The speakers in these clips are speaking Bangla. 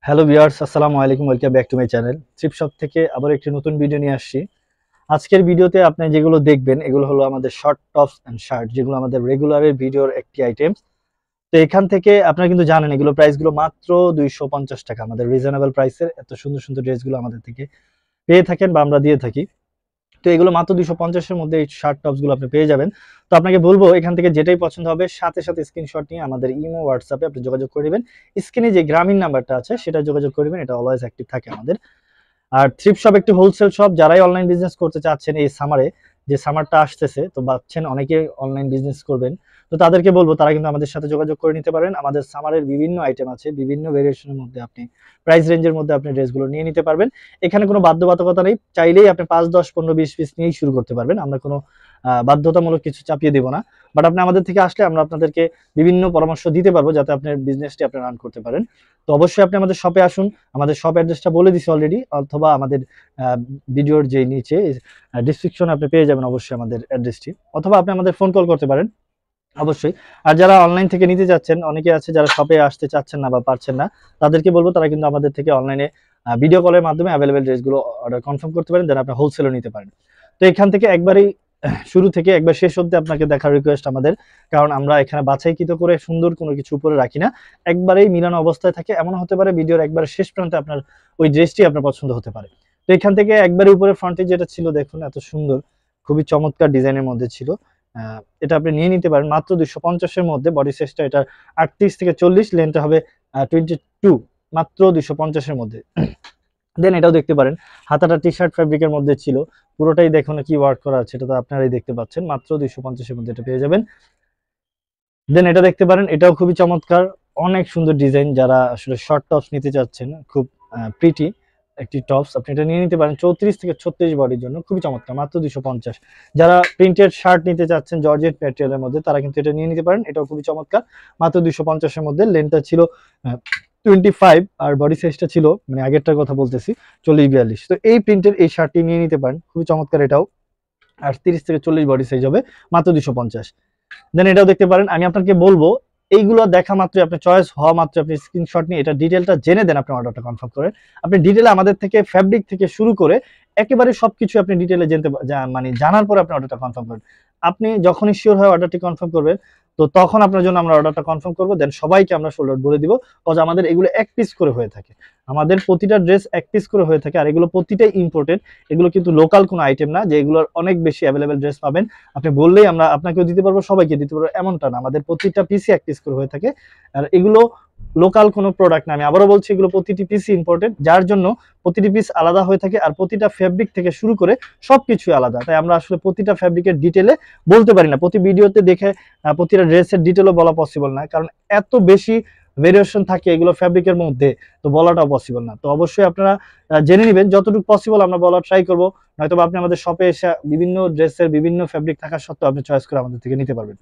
হ্যালো ভিউয়ার্স, আসসালামু আলাইকুম। Welcome back to my channel থ্রিপ shop থেকে আবার একটি নতুন ভিডিও নিয়ে আসছি। আজকের ভিডিওতে আপনি যেগুলো দেখবেন এগুলো হলো আমাদের শর্ট টপস অ্যান্ড শার্ট, যেগুলো আমাদের রেগুলারের ভিডিওর একটি আইটেমস। তো এখান থেকে আপনারা কিন্তু জানেন এগুলো প্রাইসগুলো মাত্র 250 টাকা। আমাদের রিজনেবল প্রাইসের এত সুন্দর সুন্দর ড্রেসগুলো আমাদের থেকে পেয়ে থাকেন বা আমরা দিয়ে থাকি। তো এগুলো মাত্র 250 এর মধ্যে এই শার্ট টপস গুলো আপনি পেয়ে যাবেন। তো আপনাকে বলবো এখান থেকে যেটাই পছন্দ হবে সাথে সাথে স্ক্রিনশট নিয়ে আমাদের ইমো হোয়াটসঅ্যাপে আপনি যোগাযোগ করে নেবেন। স্ক্রিনে যে গ্রামীণ নাম্বারটা আছে সেটা যোগাযোগ করবেন, এটা অলওয়েজ অ্যাক্টিভ থাকে আমাদের। আর থ্রিফট শপ একটি হোলসেল শপ। যারাই অনলাইন বিজনেস করতে চাচ্ছেন এই সামারে, যে সামারটা আসতেছে, তো ভাবছেন অনেকে অনলাইন বিজনেস করবেন, তো তাদেরকে বলবো তারা কিন্তু আমাদের সাথে যোগাযোগ করে নিতে পারেন। আমাদের সামারের বিভিন্ন আইটেম আছে, বিভিন্ন ভেরিয়েশনের মধ্যে আপনি প্রাইস রেঞ্জের মধ্যে আপনি ড্রেসগুলো নিয়ে নিতে পারবেন। এখানে কোনো বাধ্যবাধকতা নেই, চাইলেই আপনি 5, 10, 15, 20 পিস নিয়েই শুরু করতে পারবেন। আমরা কোনো বাধ্যতামূলক কিছু চাপিয়ে দেবো না। বাট আপনি আমাদের থেকে আসলে আমরা আপনাদেরকে বিভিন্ন পরামর্শ দিতে পারবো যাতে আপনার বিজনেসটি আপনি রান করতে পারেন। তো অবশ্যই আপনি আমাদের শপে আসুন। আমাদের শপ অ্যাড্রেসটা বলে দিছি অলরেডি, অথবা আমাদের ভিডিওর যে নিচে ডিসক্রিপশনে আপনি পেয়ে যাবেন অবশ্যই আমাদের অ্যাড্রেসটি, অথবা আপনি আমাদের ফোন কল করতে পারেন অবশ্যই। আর যারা অনলাইন থেকে নিতে যাচ্ছেন, অনেকে আছে যারা শপে আসতে চাচ্ছেন না বা পারছেন না, তাদেরকে বলবো তারা কিন্তু আমাদের থেকে অনলাইনে ভিডিও কলের মাধ্যমে অ্যাভেলেবেল ড্রেসগুলো অর্ডার কনফার্ম করতে পারেন, দেন আপনি হোলসেলও নিতে পারেন। তো এখান থেকে একবারেই শুরু থেকে একবার শেষ অবধি আপনাকে দেখার রিকোয়েস্ট আমাদের, কারণ আমরা এখানে বাছাইকৃত করে সুন্দর কোনো কিছু উপরে রাখি না। একবারেই মিলানো অবস্থায় থাকে, এমন হতে পারে ভিডিওর একবারে শেষ প্রান্তে আপনার ওই ড্রেসটি আপনার পছন্দ হতে পারে। তো এখান থেকে একবারে উপরে ফ্রন্টে যেটা ছিল দেখুন, এত সুন্দর, খুবই চমৎকার ডিজাইনের মধ্যে ছিল। এটা আপনি নিয়ে নিতে পারেন মাত্র 250 এর মধ্যে। বডি সাইজটা এটা 38 থেকে 40, লেন্থটা হবে 22, মাত্র 250 এর মধ্যে। দেন এটাও দেখতে পারেন, হাতাটা টি শার্ট ফ্যাব্রিকের মধ্যে ছিল, পুরোটাই দেখুন কি ওয়ার্ক করা আছে, এটা তো আপনারাই দেখতে পাচ্ছেন। মাত্র 250 এর মধ্যে এটা পেয়ে যাবেন। দেন এটা দেখতে পারেন, এটাও খুবই চমৎকার, অনেক সুন্দর ডিজাইন। যারা আসলে শর্ট টপস নিতে চাচ্ছেন, খুব প্রিটি একটি টপস, আপনি এটা নিয়ে নিতে পারেন 34 থেকে 36 বডির জন্য, খুবই চমৎকার, মাত্র 250। যারা প্রিন্টেড শার্ট নিতে চাচ্ছেন জর্জেট ম্যাটেরিয়ালের মধ্যে, তারা কিন্তু এটা নিয়ে নিতে পারেন, এটাও খুবই চমৎকার, মাত্র 250 এর মধ্যে। লেন্থটা ছিল 25, আর বডি সাইজটা ছিল, মানে আগেরটার কথা বলতেছি, 40-42। তো এই প্রিন্টের এই শার্টটি নিয়ে নিতে পারেন, খুবই চমৎকার এটাও। আর 30 থেকে 40 বডি সাইজ হবে, মাত্র 250। দেন এটাও দেখতে পারেন। আমি আপনাকে বলবো এইগুলো দেখা মাত্রই, আপনি চয়েস হওয়া মাত্র আপনি স্ক্রিনশট নিয়ে এটা ডিটেলটা জেনে দেন, আপনি অর্ডারটা কনফার্ম করেন। আপনি ডিটেলে আমাদের থেকে ফ্যাব্রিক থেকে শুরু করে একেবারে সবকিছু আপনি ডিটেলে মানে জানার পরে আপনি অর্ডারটা কনফার্ম করেন। আপনি যখনই শিওর হয় অর্ডারটি কনফার্ম করবেন, তো তখন আপনার জন্য আমরা অর্ডারটা কনফার্ম করবো, দেন সবাইকে আমরা সোল্ড আউট বলে দিব। কজ আমাদের এগুলো এক পিস করে হয়ে থাকে, আমাদের প্রতিটা ড্রেস এক পিস করে হয়ে থাকে, আর এগুলো প্রতিটাই ইম্পোর্টেড। এগুলো কিন্তু লোকাল কোনো আইটেম না যে এগুলোর অনেক বেশি অ্যাভেলেবেল ড্রেস পাবেন। আপনি বললেই আমরা আপনাকেও দিতে পারবো, সবাইকে দিতে পারবো, এমনটা না। আমাদের প্রতিটা পিসি এক পিস করে হয়ে থাকে, আর এগুলো লোকাল কোনো প্রোডাক্ট না। আমি আবারও বলছি, এগুলো প্রতিটি পিসি ইম্পোর্টেড, যার জন্য প্রতিটি পিস আলাদা হয়ে থাকে, আর প্রতিটা ফেব্রিক থেকে শুরু করে সবকিছু আলাদা। তাই আমরা আসলে প্রতিটা ফেব্রিকের ডিটেলে বলতে পারি না, প্রতি ভিডিওতে দেখে প্রতিটা ড্রেসের ডিটেলও বলা পসিবল না, কারণ এত বেশি ভেরিয়েশন থাকে এগুলো ফেব্রিকের মধ্যে, তো বলাটাও পসিবল না। তো অবশ্যই আপনারা জেনে নেবেন, যতটুকু পসিবল আমরা বলার ট্রাই করবো। নয়তো আপনি আমাদের শপে এসে বিভিন্ন ড্রেসের বিভিন্ন ফেব্রিক থাকা সত্ত্বেও আপনি চয়েস করে আমাদের থেকে নিতে পারবেন।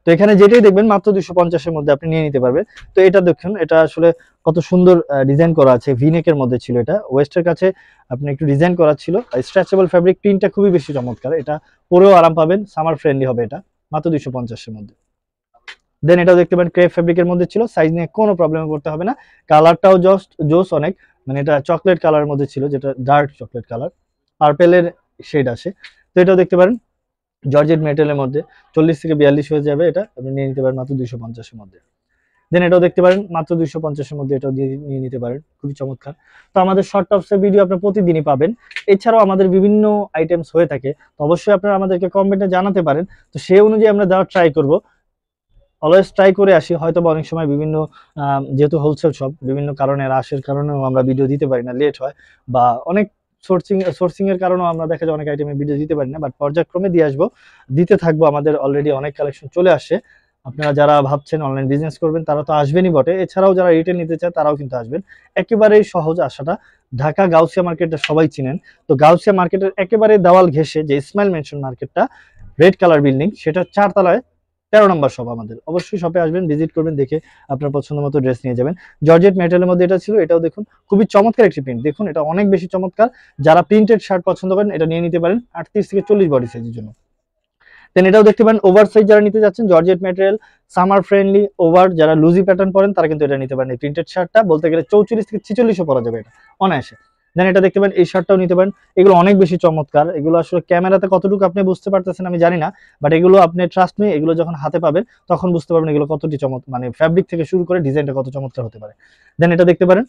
তো এখানে যেটাই দেখবেন মাত্র 250 এর মধ্যে আপনি নিয়ে নিতে পারবেন। তো এটা দেখুন, এটা আসলে কত সুন্দর ডিজাইন করা আছে, ভিনেকের মধ্যে ছিল, এটা ওয়েস্টের কাছে আপনি একটু ডিজাইন করা ছিল। স্ট্রেচেবল ফেব্রিক, প্রিন্টটা খুবই বেশি চমৎকার, এটা পরেও আরাম পাবেন, সামার ফ্রেন্ডলি হবে এটা, মাত্র 250 এর মধ্যে। দেন এটাও দেখতে পারেন ক্রেপ ফেব্রিকের মধ্যে ছিল, সাইজ নিয়ে কোনো প্রবলেমে পড়তে হবে না। কালারটাও জাস্ট জোস অনেক, মানে এটা চকলেট কালারের মধ্যে ছিল, যেটা ডার্ক চকলেট কালার, পার্পেলের শেড আসে। তো এটাও দেখতে পারেন জর্জেট মেটেরিয়ালের মধ্যে, 40 থেকে 42 হয়ে যাবে, এটা আপনি নিয়ে নিতে পারেন মাত্র 250 এর মধ্যে। দেন এটাও দেখতে পারেন মাত্র 250 এর মধ্যে, এটাও নিয়ে নিতে পারেন, খুবই চমৎকার। তো আমাদের শর্ট টপসের ভিডিও আপনি প্রতিদিনই পাবেন। এছাড়াও আমাদের বিভিন্ন আইটেমস হয়ে থাকে, তো অবশ্যই আপনারা আমাদেরকে কমেন্টে জানাতে পারেন, তো সেই অনুযায়ী আমরা দেওয়ার ট্রাই করব। অলওয়েজ ট্রাই করে আসি, হয়তো বা অনেক সময় বিভিন্ন যেহেতু হোলসেল শপ, বিভিন্ন কারণে রাশের কারণেও আমরা ভিডিও দিতে পারি না, লেট হয়, বা অনেক সোর্সিং এর কারণেও আমরা দেখা যায় অনেক আইটেমে ভিডিও দিতে পারি না, বাট পর্যায়ক্রমে দিয়ে আসবো, দিতে থাকবো। আমাদের অলরেডি অনেক কালেকশন চলে আসছে। আপনারা যারা ভাবছেন অনলাইন বিজনেস করবেন তারা তো আসবেনই বটে, এছাড়াও যারা রিটেল নিতে চায় তারাও কিন্তু আসবেন। একেবারেই সহজ আসাটা। ঢাকা গাউসিয়া মার্কেটটা সবাই চিনেন, তো গাউসিয়া মার্কেটের একেবারে দেওয়াল ঘেঁষে যে ইসমাইল মেনশন মার্কেটটা, রেড কালার বিল্ডিং, সেটা 4 তলায় 13 নম্বর শপ আমাদের। অবশ্যই শপে আসবেন, ভিজিট করবেন, দেখে আপনার পছন্দ মতো ড্রেস নিয়ে যাবেন। জর্জেট মেটেরিয়ালের মধ্যে এটা ছিল, এটাও দেখুন খুবই চমৎকার একটি প্রিন্ট, দেখুন এটা অনেক বেশি চমৎকার। যারা প্রিন্টেড শার্ট পছন্দ করেন এটা নিয়ে নিতে পারেন, 38 থেকে 40 বডি সাইজের জন্য। দেন এটাও দেখতে পারেন ওভার সাইজ যারা নিতে যাচ্ছেন, georgette material, summer friendly, over যারা লুজি প্যাটার্ন পরেন তারা কিন্তু এটা নিতে পারেন। এই প্রিন্টেড শার্টটা বলতে গেলে 34 থেকে 46ও পরা যাবে এটা অনায়াসে। দেন এটা দেখতে পারেন, এই শার্টটাও নিতে পারেন। এগুলো অনেক বেশি চমৎকার, এগুলো আসলে ক্যামেরাতে কতটুকু আপনি বুঝতে পারতেছেন আমি জানি না, বাট এগুলো আপনি ট্রাস্ট মি, এগুলো যখন হাতে পাবেন তখন বুঝতে পারবেন এগুলো কতটি মানে ফ্যাব্রিক থেকে শুরু করে ডিজাইনটা কত চমৎকার হতে পারে। দেন এটা দেখতে পারেন,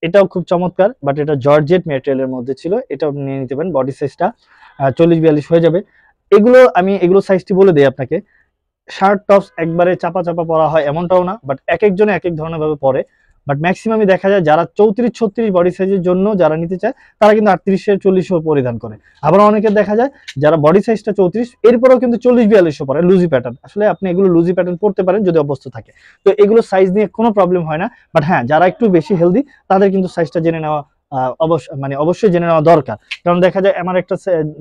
এটাও খুব চমৎকার, বাট এটা জর্জেট ম্যাটেরিয়ালের মধ্যে ছিল, এটাও নিয়ে নিতে পারেন। বডি সাইজটা 40-42 হয়ে যাবে। এগুলো সাইজটি বলে দেই আপনাকে। শার্ট টপস একবারে চাপা চাপা পরা হয় এমনটাও না, বাট এক একজনে এক এক ধরনের ভাবে পরে। বাট ম্যাক্সিমামই দেখা যায় যারা 34-36 বডি সাইজের জন্য যারা নিতে চায় তারা কিন্তু 38-40 পরিধান করে। আবার অনেকে দেখা যায় যারা বডি সাইজটা 34 এরপরেও কিন্তু 40-42 পরে লুজি প্যাটার্ন। আসলে আপনি এগুলো লুজি প্যাটার্ন পড়তে পারেন যদি অভ্যস্ত থাকে, তো এগুলো সাইজ নিয়ে কোনো প্রবলেম হয় না। বাট হ্যাঁ, যারা একটু বেশি হেলদি তাদের কিন্তু সাইজটা জেনে নেওয়া অবশ্যই জেনে নেওয়া দরকার। কারণ দেখা যায় আমার একটা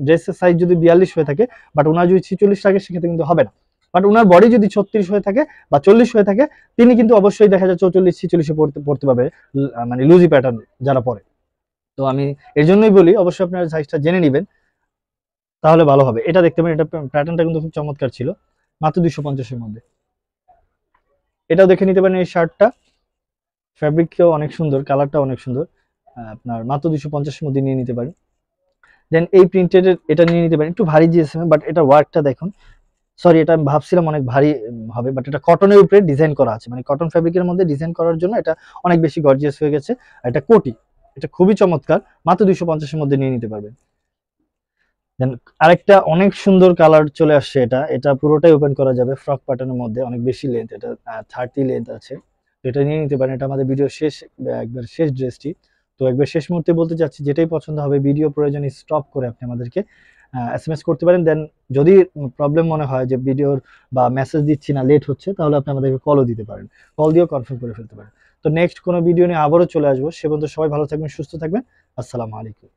ড্রেসের সাইজ যদি 42 হয়ে থাকে, বাট ওনার যদি 46 থাকে সেক্ষেত্রে কিন্তু হবে না। বাট উনার বডি যদি 36 হয়ে থাকে বা 40 হয়ে থাকে, তিনি কিন্তু অবশ্যই দেখা যায় 44-46 পড়তে পারবে, মানে লুজি প্যাটার্ন যারা পরে। তো আমি এর জন্যই বলি অবশ্যই আপনার সাইজটা জেনে নেবেন, তাহলে ভালো হবে। এটা দেখতে পারেন, এটা প্যাটার্নটা কিন্তু খুব চমৎকার ছিল, মাত্র 250 এর মধ্যে। এটাও দেখে নিতে পারেন। এই শার্টটা ফ্যাব্রিকটাও অনেক সুন্দর, কালারটা অনেক সুন্দর, আপনার মাত্র 250 এর মধ্যে নিয়ে নিতে পারেন। দেন এই প্রিন্টেড এটা নিয়ে নিতে পারেন, একটু ভারী জিএসএম, বাট এটা ওয়ার্কটা দেখুন। সরি, এটা আমি ভাবছিলাম অনেক ভারী হবে, বাট এটা কটনের উপরে ডিজাইন করা আছে, মানে কটন ফ্যাব্রিকের মধ্যে ডিজাইন করার জন্য এটা অনেক বেশি গর্জিয়াস হয়ে গেছে। এটা কোটি, এটা খুবই চমৎকার, মাত্র 250 এর মধ্যে নিয়ে নিতে পারবেন। দেন আরেকটা অনেক সুন্দর কালার চলে আসছে, এটা পুরোটাই ওপেন করা যাবে, ফ্রক প্যাটার্নের মধ্যে, অনেক বেশি লেন্থ, এটা 30 লেন্থ আছে। তো এটা নিয়ে নিতে পারেন। এটা আমাদের ভিডিও শেষ, একবার শেষ ড্রেসটি। তো একবার শেষ মুহূর্তে বলতে চাচ্ছি, যেটাই পছন্দ হবে ভিডিও প্রয়োজনে স্টপ করে আপনি আমাদেরকে এসএমএস করতে পারেন। দেন যদি প্রবলেম মনে হয় যে ভিডিওর বা মেসেজ দিচ্ছি না, লেট হচ্ছে, তাহলে আপনি আমাদেরকে কলও দিতে পারেন, কল দিয়েও কনফার্ম করে ফেলতে পারেন। তো নেক্সট কোনো ভিডিও নিয়ে আবারও চলে আসবো, সে পর্যন্ত সবাই ভালো থাকবেন, সুস্থ থাকবেন। আসসালামু আলাইকুম।